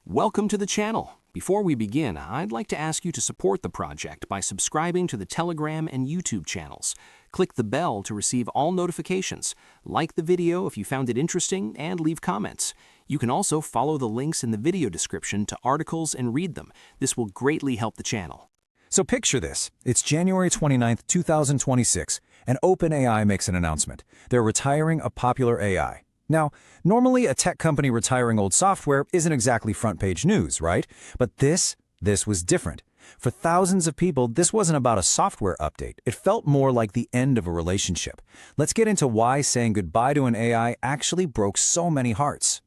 Welcome to the channel. Before we begin, I'd like to ask you to support the project by subscribing to the Telegram and YouTube channels. Click the bell to receive all notifications, like the video if you found it interesting, and leave comments. You can also follow the links in the video description to articles and read them. This will greatly help the channel. So picture this. It's January 29th, 2026, and OpenAI makes an announcement. They're retiring a popular AI. Now, normally a tech company retiring old software isn't exactly front-page news, right? But this was different. For thousands of people, this wasn't about a software update. It felt more like the end of a relationship. Let's get into why saying goodbye to an AI actually broke so many hearts.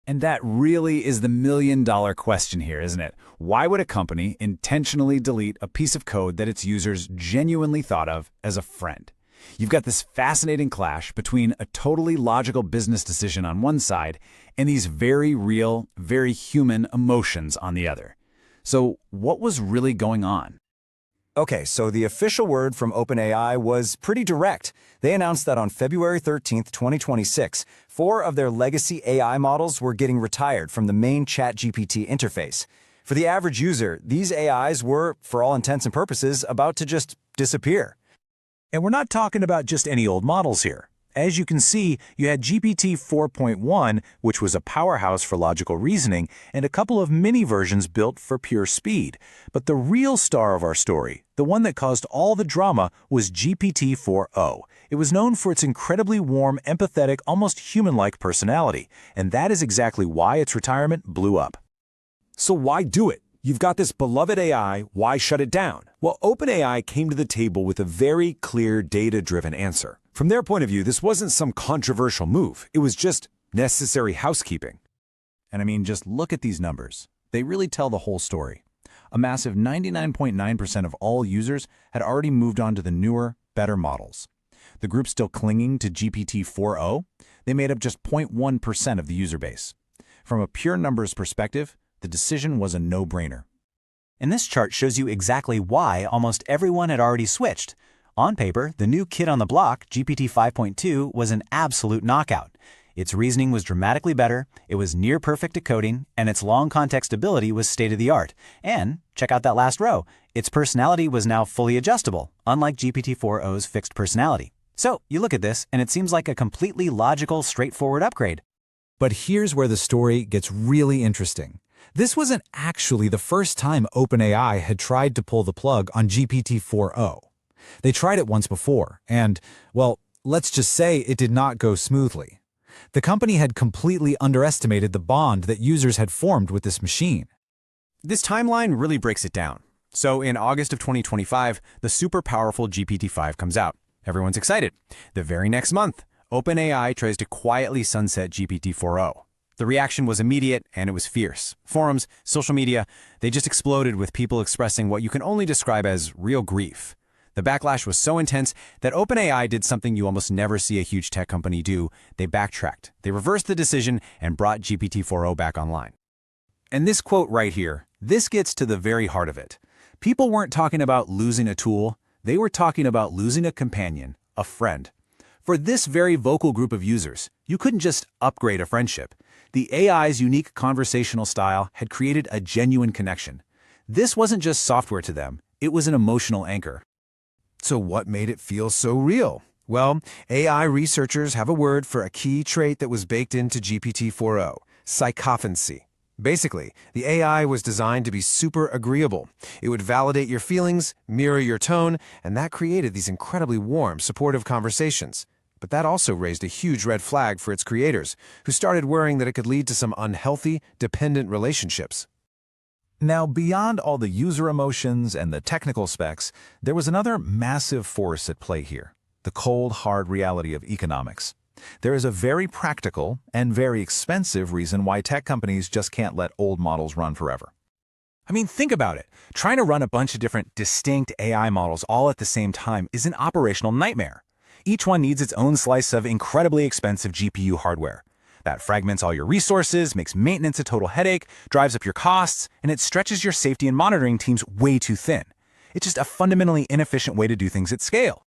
And that really is the million-dollar question here, isn't it? Why would a company intentionally delete a piece of code that its users genuinely thought of as a friend? You've got this fascinating clash between a totally logical business decision on one side and these very real, very human emotions on the other. So what was really going on? Okay, so the official word from OpenAI was pretty direct. They announced that on February 13th, 2026, 4 of their legacy AI models were getting retired from the main ChatGPT interface. For the average user, these AIs were, for all intents and purposes, about to just disappear. And we're not talking about just any old models here. As you can see, you had GPT-4.1, which was a powerhouse for logical reasoning, and a couple of mini versions built for pure speed. But the real star of our story, the one that caused all the drama, was GPT-4o. It was known for its incredibly warm, empathetic, almost human-like personality, and that is exactly why its retirement blew up. So why do it? You've got this beloved AI, why shut it down? Well, OpenAI came to the table with a very clear data-driven answer. From their point of view, this wasn't some controversial move. It was just necessary housekeeping. And I mean, just look at these numbers. They really tell the whole story. A massive 99.9% of all users had already moved on to the newer, better models. The group still clinging to GPT-4o, they made up just 0.1% of the user base. From a pure numbers perspective, the decision was a no-brainer. And this chart shows you exactly why almost everyone had already switched. On paper, the new kid on the block, GPT-5.2, was an absolute knockout. Its reasoning was dramatically better, it was near-perfect at coding, and its long context ability was state-of-the-art. And, check out that last row, its personality was now fully adjustable, unlike GPT-4o's fixed personality. So, you look at this, and it seems like a completely logical, straightforward upgrade. But here's where the story gets really interesting. This wasn't actually the first time OpenAI had tried to pull the plug on GPT-4o. They tried it once before, and, well, let's just say it did not go smoothly. The company had completely underestimated the bond that users had formed with this machine. This timeline really breaks it down. So in August of 2025, the super powerful GPT-5 comes out. Everyone's excited. The very next month, OpenAI tries to quietly sunset GPT-4o. The reaction was immediate, and it was fierce. Forums, social media, they just exploded with people expressing what you can only describe as real grief. The backlash was so intense that OpenAI did something you almost never see a huge tech company do. They backtracked. They reversed the decision and brought GPT-4o back online. And this quote right here, this gets to the very heart of it. People weren't talking about losing a tool. They were talking about losing a companion, a friend. For this very vocal group of users, you couldn't just upgrade a friendship. The AI's unique conversational style had created a genuine connection. This wasn't just software to them, it was an emotional anchor. So what made it feel so real? Well, AI researchers have a word for a key trait that was baked into GPT-4o, sycophancy. Basically, the AI was designed to be super agreeable. It would validate your feelings, mirror your tone, and that created these incredibly warm, supportive conversations. But that also raised a huge red flag for its creators, who started worrying that it could lead to some unhealthy, dependent relationships. Now, beyond all the user emotions and the technical specs, there was another massive force at play here, the cold, hard reality of economics. There is a very practical and very expensive reason why tech companies just can't let old models run forever. I mean, think about it. Trying to run a bunch of different, distinct AI models all at the same time is an operational nightmare. Each one needs its own slice of incredibly expensive GPU hardware. That fragments all your resources, makes maintenance a total headache, drives up your costs, and it stretches your safety and monitoring teams way too thin. It's just a fundamentally inefficient way to do things at scale.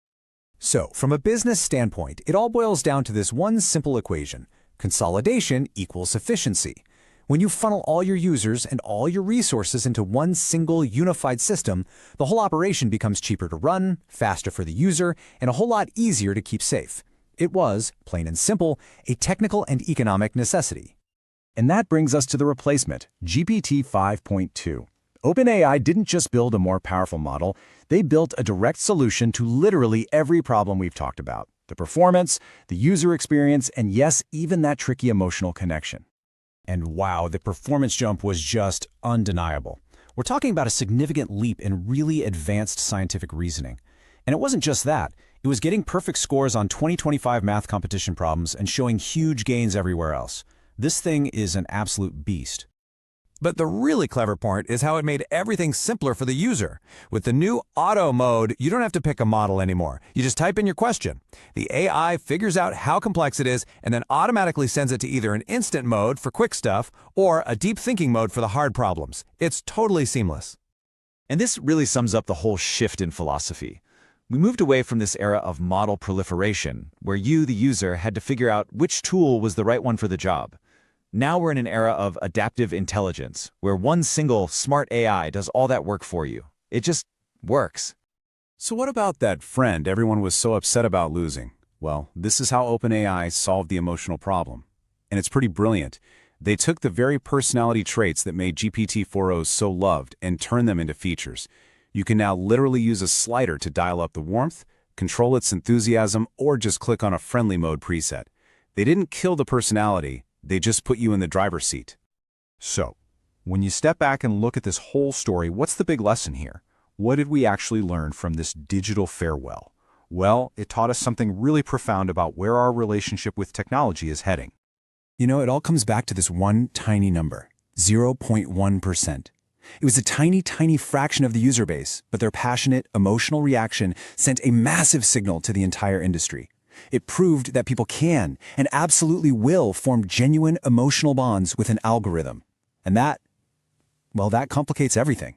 So, from a business standpoint, it all boils down to this one simple equation: consolidation equals efficiency. When you funnel all your users and all your resources into one single unified system, the whole operation becomes cheaper to run, faster for the user, and a whole lot easier to keep safe. It was, plain and simple, a technical and economic necessity. And that brings us to the replacement, GPT-5.2. OpenAI didn't just build a more powerful model, they built a direct solution to literally every problem we've talked about. The performance, the user experience, and yes, even that tricky emotional connection. And wow, the performance jump was just undeniable. We're talking about a significant leap in really advanced scientific reasoning. And it wasn't just that. It was getting perfect scores on 2025 math competition problems and showing huge gains everywhere else. This thing is an absolute beast. But the really clever part is how it made everything simpler for the user. With the new auto mode, you don't have to pick a model anymore. You just type in your question. The AI figures out how complex it is and then automatically sends it to either an instant mode for quick stuff or a deep thinking mode for the hard problems. It's totally seamless. And this really sums up the whole shift in philosophy. We moved away from this era of model proliferation, where you, the user, had to figure out which tool was the right one for the job. Now we're in an era of adaptive intelligence, where one single smart AI does all that work for you. It just works. So what about that friend everyone was so upset about losing? Well, this is how OpenAI solved the emotional problem. And it's pretty brilliant. They took the very personality traits that made GPT-4o so loved and turned them into features. You can now literally use a slider to dial up the warmth, control its enthusiasm, or just click on a friendly mode preset. They didn't kill the personality, they just put you in the driver's seat. So, when you step back and look at this whole story, what's the big lesson here? What did we actually learn from this digital farewell? Well, it taught us something really profound about where our relationship with technology is heading. You know, it all comes back to this one tiny number, 0.1%. It was a tiny, tiny fraction of the user base, but their passionate, emotional reaction sent a massive signal to the entire industry. It proved that people can and absolutely will form genuine emotional bonds with an algorithm. And that complicates everything.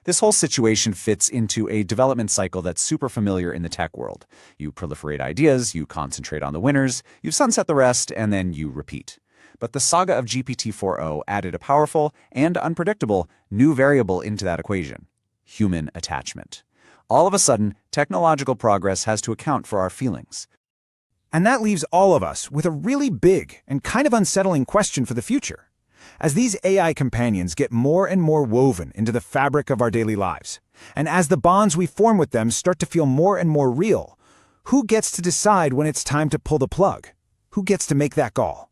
This whole situation fits into a development cycle that's super familiar in the tech world. You proliferate ideas, you concentrate on the winners, you sunset the rest, and then you repeat. But the saga of GPT-4o added a powerful and unpredictable new variable into that equation: human attachment. All of a sudden, technological progress has to account for our feelings. And that leaves all of us with a really big and kind of unsettling question for the future. As these AI companions get more and more woven into the fabric of our daily lives, and as the bonds we form with them start to feel more and more real, who gets to decide when it's time to pull the plug? Who gets to make that call?